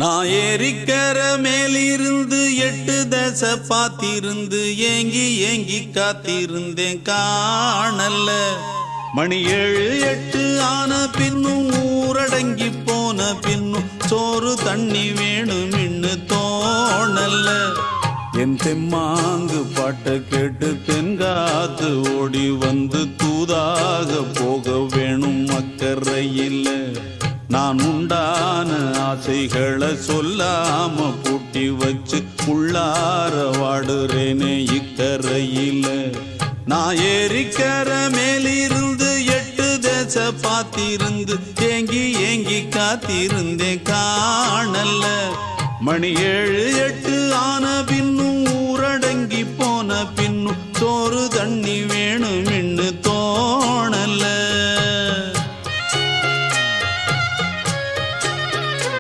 நான் ஏரிக்கர மேலிருந்து 8 தசை பாத்திருந்து ஏங்கி ஏங்கி காத்திருந்தேன் காணல்ல. மணி 7 8 ஆன பின்னும் ஊரடங்கி போன பின்னும் சோறு தண்ணி வேணும் இன்னு தோணல்ல. என் தெம்மாங்கு பாட்டை கேட்டு தென்காத்து ஓடி வந்து தூதாக போக வேணும் அக்கறையில். நான் உண்டான ஆசைகளை சொல்லாம பூட்டி வச்சு உள்ளார வாடுறேனே இக்கரையில. நான் ஏரிக்கர மேலிருந்து 8 தசை பாத்திருந்து ஏங்கி ஏங்கி காத்திருந்தேன் காணல்ல. மணி 7